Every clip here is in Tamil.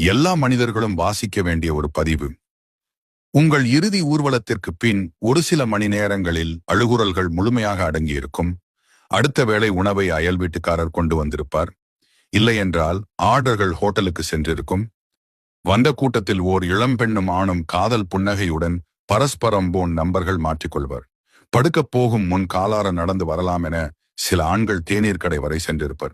எல்லா மனிதர்களும் வாசிக்க வேண்டிய ஒரு பதிவு. உங்கள் இறுதி ஊர்வலத்திற்கு பின் ஒரு சில மணி நேரங்களில் அழுகுரல்கள் முழுமையாக அடங்கியிருக்கும். அடுத்த வேளை உணவை அயல் வீட்டுக்காரர் கொண்டு வந்திருப்பார். இல்லையென்றால் ஆர்டர்கள் ஹோட்டலுக்கு சென்றிருக்கும். வந்த கூட்டத்தில் ஓர் இளம்பெண்ணும் ஆணும் காதல் புன்னகையுடன் பரஸ்பரம் போன் நம்பர்கள் மாற்றிக்கொள்வர். படுக்கப் போகும் முன் காலார நடந்து வரலாம் என சில ஆண்கள் தேநீர் கடை வரை சென்றிருப்பர்.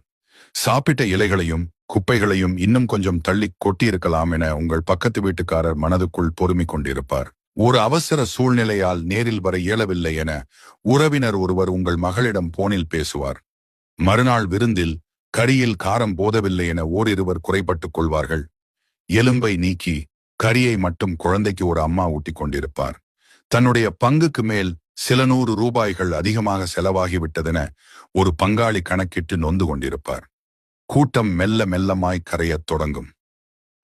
சாப்பிட்ட இலைகளையும் குப்பைகளையும் இன்னும் கொஞ்சம் தள்ளி கொட்டியிருக்கலாம் என உங்கள் பக்கத்து வீட்டுக்காரர் மனதுக்குள் பொறுமிக் கொண்டிருப்பார். ஒரு அவசர சூழ்நிலையால் நேரில் வர இயலவில்லை என உறவினர் ஒருவர் உங்கள் மகளிடம் போனில் பேசுவார். மறுநாள் விருந்தில் கறியில் காரம் போதவில்லை என ஓரிருவர் குறைபட்டுக் கொள்வார்கள். எலும்பை நீக்கி கறியை மட்டும் குழந்தைக்கு ஒரு அம்மா ஊட்டிக் கொண்டிருப்பார். தன்னுடைய பங்குக்கு மேல் சில $100 அதிகமாக செலவாகிவிட்டதென ஒரு பங்காளி கணக்கிட்டு நொந்து கொண்டிருப்பார். கூட்டம் மெல்ல மெல்லமாய் கரையத் தொடங்கும்.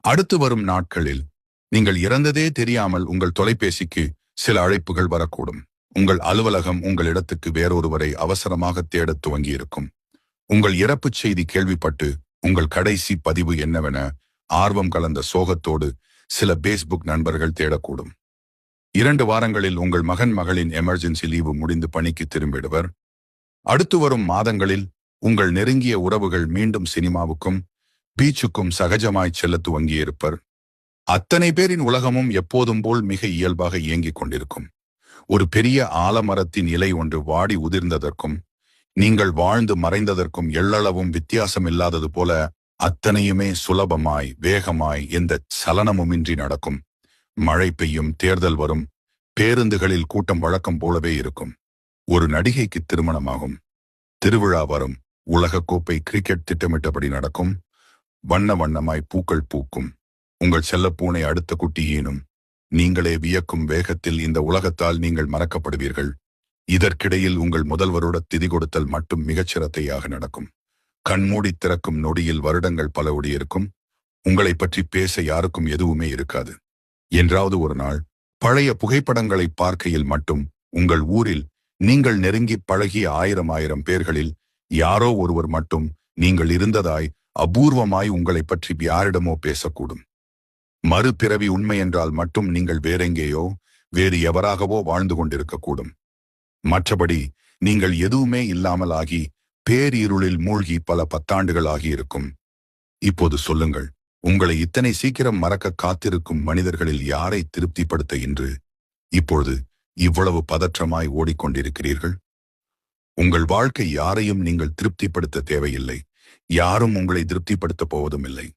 அடுத்து வரும் நாட்களில் நீங்கள் இறந்ததே தெரியாமல் உங்கள் தொலைபேசிக்கு சில அழைப்புகள் வரக்கூடும். உங்கள் அலுவலகம் உங்கள் இடத்துக்கு வேறொருவரை அவசரமாக தேடத் துவங்கியிருக்கும். உங்கள் இறப்புச் செய்தி கேள்விப்பட்டு உங்கள் கடைசி பதிவு என்னவென ஆர்வம் கலந்த சோகத்தோடு சில பேஸ்புக் நண்பர்கள் தேடக்கூடும். 2 வாரங்களில் உங்கள் மகளின் எமர்ஜென்சி லீவு முடிந்து பணிக்கு திரும்பிடுவர். அடுத்து வரும் மாதங்களில் உங்கள் நெருங்கிய உறவுகள் மீண்டும் சினிமாவுக்கும் பீச்சுக்கும் சகஜமாய் செல்ல துவங்கியிருப்பர். அத்தனை பேரின் உலகமும் எப்போதும் போல் மிக இயல்பாக இயங்கிக் கொண்டிருக்கும். ஒரு பெரிய ஆலமரத்தின் இலை ஒன்று வாடி உதிர்ந்ததற்கும் நீங்கள் வாழ்ந்து மறைந்ததற்கும் எள்ளளவும் வித்தியாசம் இல்லாதது போல அத்தனையுமே சுலபமாய் வேகமாய் எந்த சலனமுமின்றி நடக்கும். மழை பெய்யும், தேர்தல் வரும், பேருந்துகளில் கூட்டம் வழக்கம் போலவே இருக்கும். ஒரு நடிகைக்கு திருமணமாகும், திருவிழா வரும், உலகக்கோப்பை கிரிக்கெட் திட்டமிட்டபடி நடக்கும், வண்ண வண்ணமாய் பூக்கள் பூக்கும், உங்கள் செல்லப்பூனை அடுத்த குட்டி ஈனும். நீங்களே வியக்கும் வேகத்தில் இந்த உலகத்தால் நீங்கள் மறக்கப்படுவீர்கள். இதற்கிடையில் உங்கள் முதல்வரோட திதி கொடுத்தல் மட்டும் மிகச்சிரத்தையாக நடக்கும். கண்மூடி திறக்கும் நொடியில் வருடங்கள் பல ஒடியிருக்கும். உங்களை பற்றி பேச யாருக்கும் எதுவுமே இருக்காது. என்றாவது ஒரு நாள் பழைய புகைப்படங்களை பார்க்கையில் மட்டும் உங்கள் ஊரில் நீங்கள் நெருங்கி பழகிய 1000 பேர்களில் யாரோ ஒருவர் மட்டும் நீங்கள் இருந்ததாய் அபூர்வமாய் உங்களை பற்றி யாரிடமோ பேசக்கூடும். மறுபிறவி உண்மை என்றால் மட்டும் நீங்கள் வேறெங்கேயோ வேறு எவராகவோ வாழ்ந்து கொண்டிருக்கக்கூடும். மற்றபடி நீங்கள் எதுவுமே இல்லாமல் ஆகி பேரிருளில் மூழ்கி பல 10 ஆண்டுகள் ஆகியிருக்கும். இப்போது சொல்லுங்கள், உங்களை இத்தனை சீக்கிரம் மறக்க காத்திருக்கும் மனிதர்களில் யாரை திருப்திப்படுத்த இன்று இப்பொழுது இவ்வளவு பதற்றமாய் ஓடிக்கொண்டிருக்கிறீர்கள்? உங்கள் வாழ்க்கை யாரையும் நீங்கள் திருப்திப்படுத்த தேவையில்லை. யாரும் உங்களை திருப்திப்படுத்தப் போவதும் இல்லை.